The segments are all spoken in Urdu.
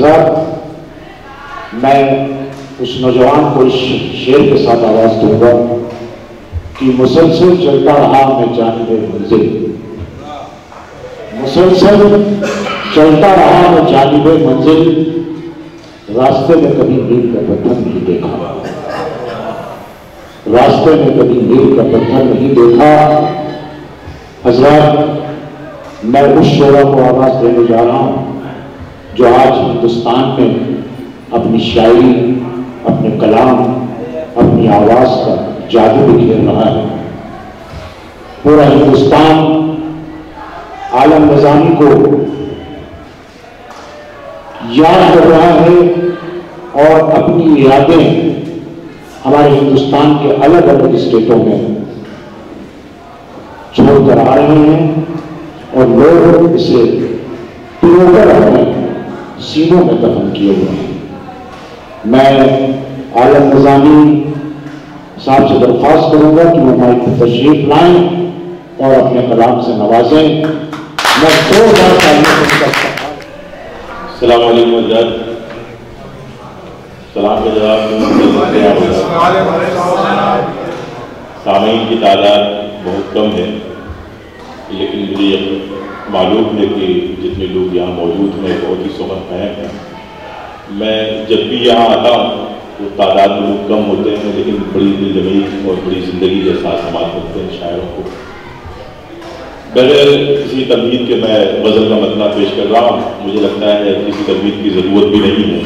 حضرات میں اس نوجوان کو اس شعر کے ساتھ آواز دوں گا کہ مسلسل چلتا رہا میں جانب منزل، مسلسل چلتا رہا میں جانب منزل، راستے میں کبھی میل کا پتھر نہیں دیکھا، راستے میں کبھی میل کا پتھر نہیں دیکھا۔ حضرات میں اس شعرا کو آواز دینے جا رہا ہوں جو آج ہندوستان میں اپنی شاعری، اپنے کلام، اپنی آواز کا جادو بکھیر رہا ہے۔ پورا ہندوستان عالم نظامی کو یاد کر رہا ہے اور اپنی یادیں ہمارے ہندوستان کے الگ الگ اسٹیٹوں میں چھوڑ کر آ رہے ہیں اور لوگ اسے پرو کر اپنے سینوں میں دفن کیے ہوئے ہیں۔ میں عالم نظامی صاحب سے درخواست کروں گا کہ وہ مائک پر تشریف لائیں اور اپنے کلام سے نوازیں۔ میں 2000 السلام علیکم حضرات، سلام کا جواب سامعین کی تعداد بہت کم ہے، لیکن مجھے معلوم ہے کہ جتنے لوگ یہاں موجود ہیں بہت ہی صحبت فہم ہیں۔ میں جب بھی یہاں آتا ہوں تو تعداد میں لوگ کم ہوتے ہیں، لیکن بڑی دل جمعی اور بڑی زندگی جیسا سماعت کرتے ہیں شاعروں کو۔ بغیر کسی تمہید کے میں غزل کا متن پیش کر رہا ہوں، مجھے لگتا ہے کسی تمہید کی ضرورت بھی نہیں ہے۔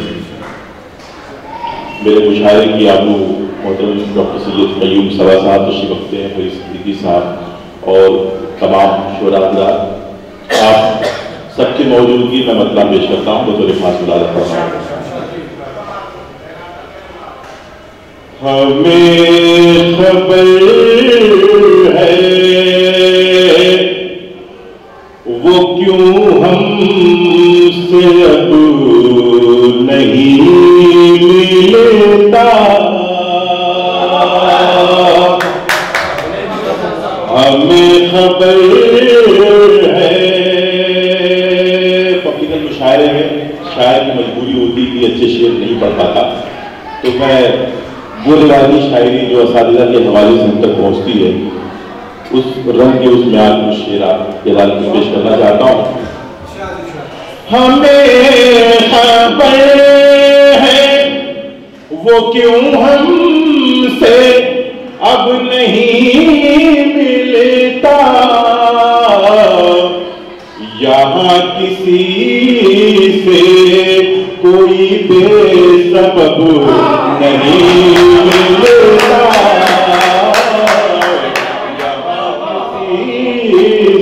میرے مشاعرے کی آبو محترم ڈاکٹر سید قیوم سوا صاحب تشریف رکھتے ہیں، فرید صدیقی صاحب اور تمام شعراء حضرات، آپ سب کی موجودگی میں مطلب پیش کرتا ہوں بطور خاص ملازم فرمائیں۔ ہمیں خبر ہے وہ کیوں ہم سے اب نہیں ملتا، ہمیں خبر ہے۔ فقیدت مشاعرے میں شاعر کی مجبوری ہوتی کہ اچھے شعر نہیں پڑھ پاتا، تو میں وہ روایتی شاعری جو اساتذہ کے حوالے سے ہم تک پہنچتی ہے اس رنگ کے اس معیار میں شعر آپ کے حوالے میں پیش کرنا چاہتا ہوں۔ ہمیں خبر ہے وہ کیوں ہم سے اب نہیں ملتا، یہاں کسی سے کوئی بے سبب نہیں ملتا، یہاں کسی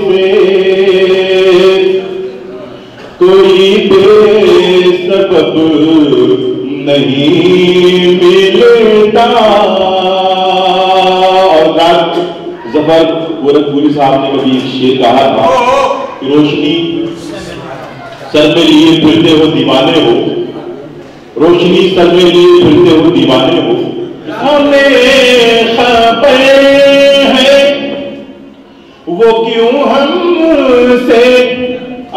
سے کوئی بے سبب نہیں ملتا۔ اور رات ظفر گورکھپوری صاحب نے کبھی ایک شعر کہا تھا کہ روشنی سر میں لیے پھرتے ہو دیوانے ہو، روشنی سر میں لیے پھرتے ہو دیوانے ہو، ہمیں خبر ہے وہ کیوں ہم سے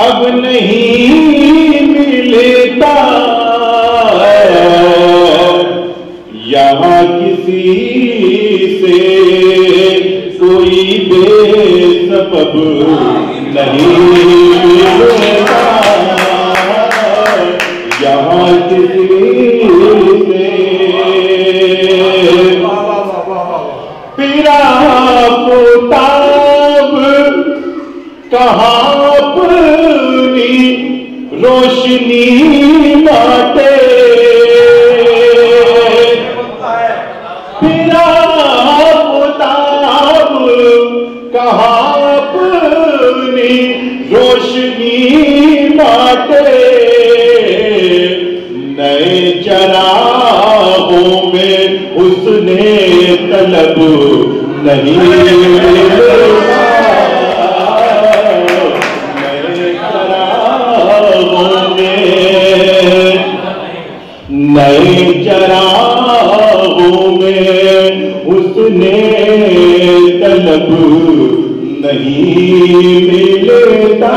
اب نہیں ملتا، یہاں کسی سے کوئی بے سبب نہیں ملتا، یہاں کسی سے پیرا پوتاب کہاں اپنی روشنی بانٹے، پیرا پوتاب کہاں اپنی روشنی بانٹے، نئے چراغوں میں حسن طلب نہیں ملتا، نئے چراغوں میں، نئے چراغوں میں حسن طلب نہیں ملتا،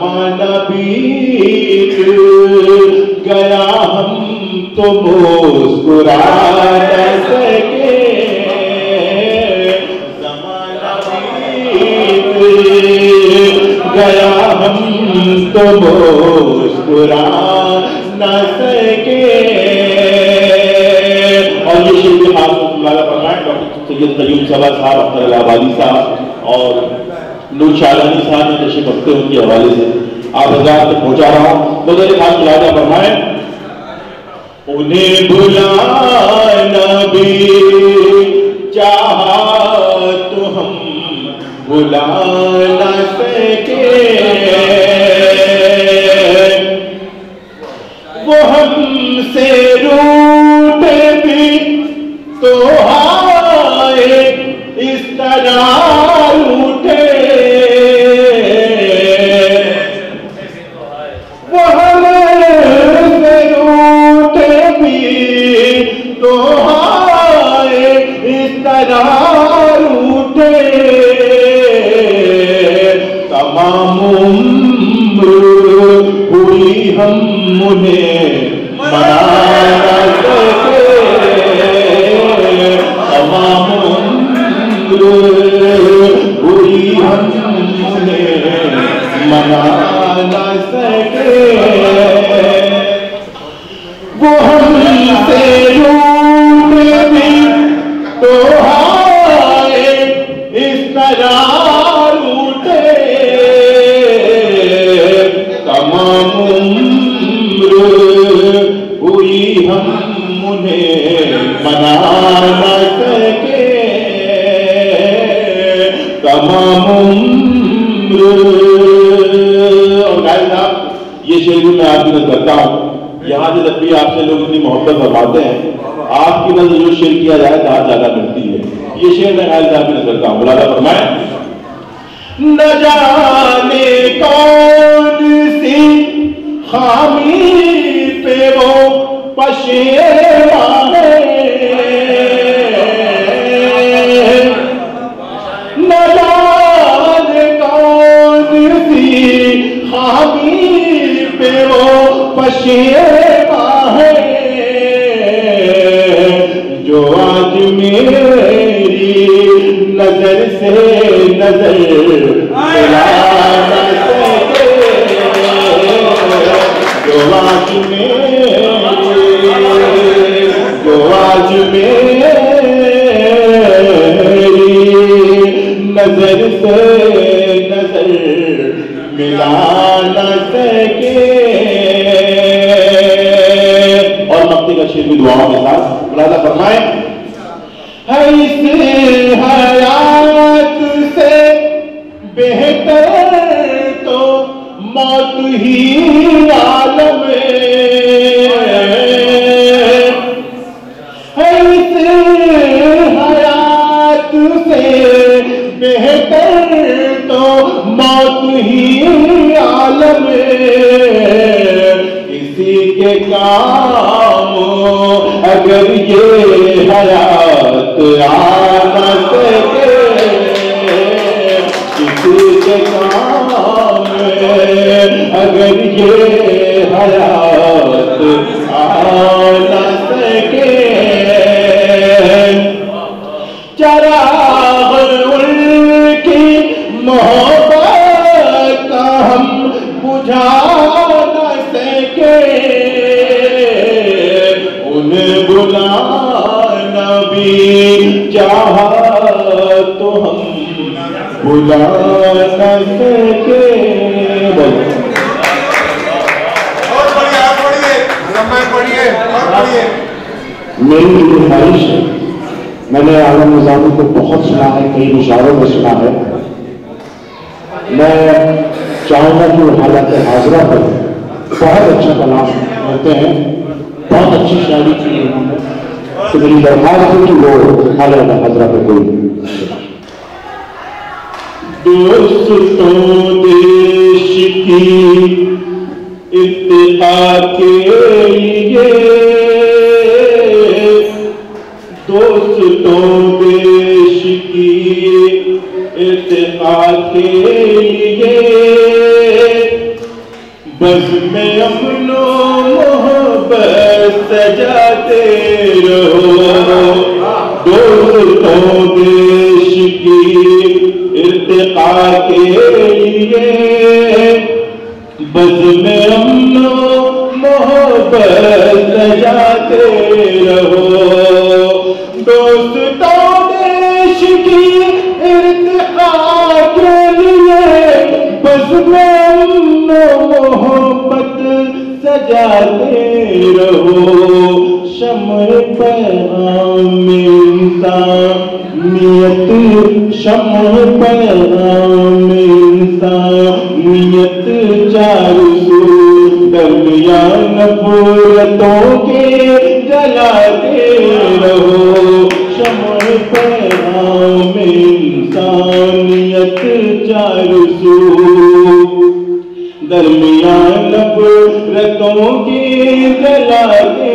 زمانہ بیت گیا ہم تو مسکرا نہ سکے، زمانہ بیت گیا ہم تو مسکرا نہ سکے۔ اور یہ شعر کے خاص مطلع فرمائیں ڈاکٹر سید قیوم صبا صاحب، اختر الہ آبادی صاحب اور نور شاہلانی صاحب نے تشریف رکھتے ان کے حوالے سے آپ حضرات تک پہنچا رہا ہوں۔ مگر خاص ملاحظہ فرمائیں، انہیں بلانا بھی چاہا تو ہم بلا نہ سکے، وہ ہم سے روٹے بھی تو آئے اس طرح روٹے، وہ ہم سے روٹے بھی تو آئے اس طرح روٹے، تمام عمر ہوئی ہم انہیں منا نہ سکے، تمام عمر ہوئی ہم انہیں منا نہ سکے، وہ ہم سے روٹے بھی تو آئے اس طرح روٹے، تمام عمر ہوئی ہم انہیں منا نہ سکے، تمام عمر۔ اور غالب صاحب یہ شعر بھی میں آپ کی نظر کرتا ہوں، یہاں سے جب بھی آپ سے لوگ اتنی محبت فرماتے ہیں، آپ کی نظر جو شعر کیا جائے داد زیادہ ملتی ہے۔ یہ شعر میں غالب صاحب کی نظر کرتا ہوں، ملاحظہ فرمائیں، نہ جانے کون سی خامی پہ وہ پشیمان ہے، نہ جانے کون سی خامی پہ وہ پشیمان ہے، جو آج میری نظر سے نظر ملا نہ سکے، جو آج میری نظر سے نظر ملا نہ سکے۔ اور مقتی کا شعر بھی دعاؤں کے ساتھ ملاحظہ فرمائیں، اس حیات سے بہتر تو موت ہی عالم ہے، اس حیات سے بہتر تو موت ہی عالم ہے، اسی کے کام اگر یہ حیات آ نہ سکے، کسی کے کام اگر یہ حیات آ نہ سکے، چراغ ان کی محبت کا ہم بجھا نہ سکے، انہیں بلانا بھی چاہا تو ہم بلا نہ سکے۔ میری خواہش ہے، میں نے عالم نظامی کو بہت سنا ہے، کئی مشاعروں میں سنا ہے، میں چاہوں گا کہ وہ حالات حاضرہ پر بہت اچھا کلام ہوتے ہیں، بہت اچھی شاعری کی انہوں نے، تو میری درخواست ہے کہ وہ حالات حاضرہ پر کوئی دوستوں دیش کی اتحاد کے لیے، دوستوں دیش کی اتحاد کے لیے بس میں امن و محبت سجاتے رہو، دوستوں دیش کی ارتقاء کے لیے بس میں امن و محبت سجاتے رہو، دوستوں دیش کی ارتقاء کے لیے بس میں امن و محبت سجاتے رہو، شمع پیغام انسانیت، شمع پیغام انسانیت چار سو درمیان نفرتوں کے جلاتے رہو، شمع پیغام انسانیت چار سو درمیان نفرتوں کی جلاتے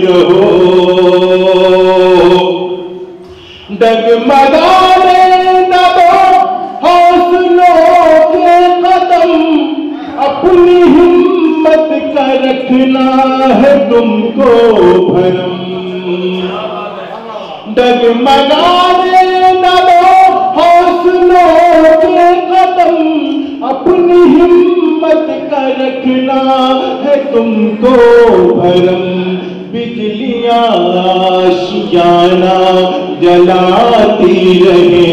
رہو، ڈگمگانے نہ دو حوصلوں کے قدم، اپنی ہمت کا رکھنا ہے تم کو بھرم، ڈگمگانے نہ دو حوصلوں کے قدم، اپنی ہمت کا رکھنا ہے تم کو بھرم، بجلیاں آشیانہ جلاتی رہے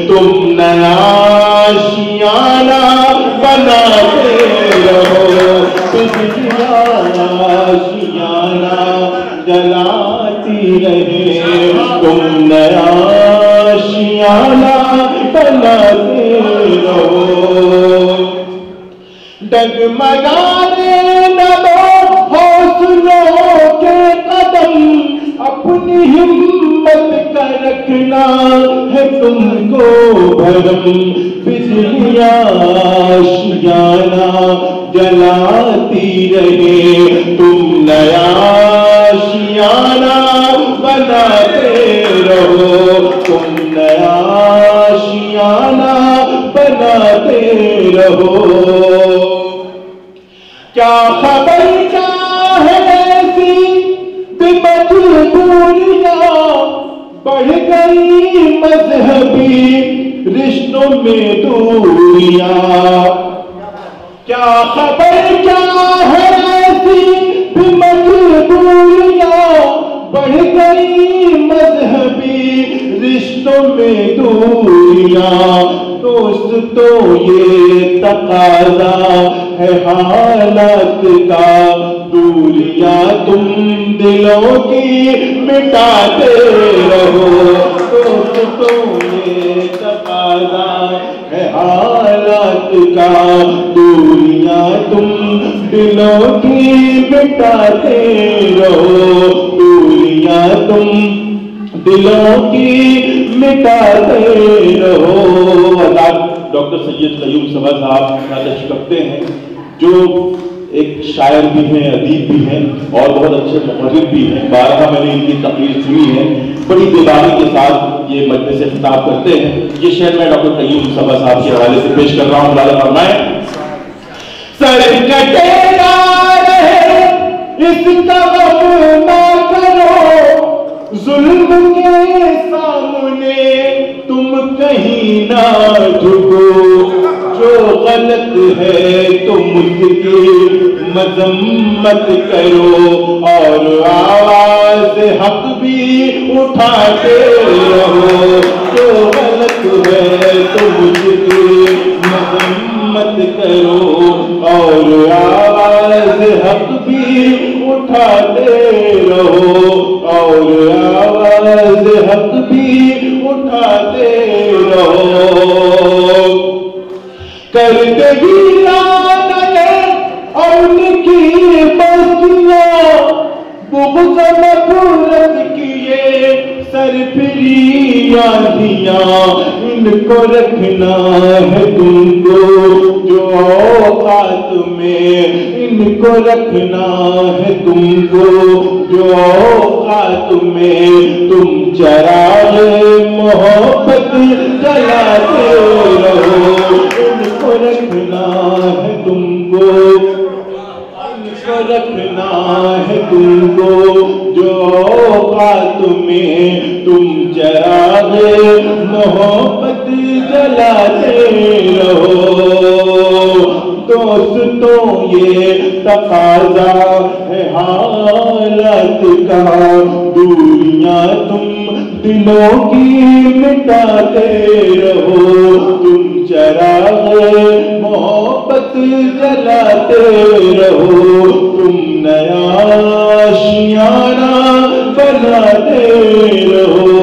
تم نیا آشیانہ بناتے رہو، بجلیاں آشیانہ جلاتی رہے تم نیا آشیانہ بناتے رہو، ڈگمگانے نہ دو حوصلوں کے قدم، اپنی ہمت کا رکھنا ہے تم کو بھرم، بجلیاں آشیانہ جلاتی رہے تم نیا آشیانہ بناتے رہو، تم نیا آشیانہ بناتے رہو، کیا خبر کیا ہے ایسی مجبوریاں بڑھ گئی مذہبی رشتوں میں دوریاں، کیا خبر کیا ہے ایسی مجبوریاں بڑھ گئی مذہبی رشتوں میں دوریاں، دوست تو یہ تقاضا ہے حالات کا، دوریاں تم دلوں کی مٹاتے رہو، دوست تو یہ تقاضا ہے حالات کا، دوریاں تم دلوں کی مٹاتے رہو، دوریاں تم دلوں کی مٹاتے رہو۔ ڈاکٹر سید قیوم صبا صاحب تشریف رکھتے ہیں، جو ایک شاعر بھی ہیں، ادیب بھی ہیں اور بہت اچھے محرر بھی ہیں، بارہا میں نے ان کی تقریر سنی ہے، بڑی دیوانی کے ساتھ یہ مجلس سے خطاب کرتے ہیں۔ یہ شعر میں ڈاکٹر قیوم صبا صاحب کے حوالے سے پیش کر رہا ہوں، ملاحظہ فرمائیں۔ سر کٹے نہ رہے اس کا غم نہ کرو، ظلم کے سامنے تم کہیں نہ جھکو، جو غلط ہے تم اس کی مذمت کرو، اور آواز حق بھی اٹھاتے رہو، جو غلط ہے تم اس کی مذمت کرو، اور آواز حق بھی اٹھاتے رہو، اور آواز حق بھی اٹھاتے رہو، کرتے ویران اور ان کی بستیاں، بغض نفرت کیے سرپری آندھیاں، ان کو رکھنا ہے تم کو جو اوقات میں، ان کو رکھنا ہے تم کو جو اوقات میں، تم چراغ محبت جلاتے رہو، ان کو رکھنا ہے تم کو رکھنا ہے تم کو جو اوقات میں تم چراغ محبت جلاتے رہو دوستوں یہ تقاضا ہے حالات کا دوریاں تم دلوں کی مٹاتے رہو تم چراغ محبت جلاتے رہو تم نیا آشیانہ بناتے رہو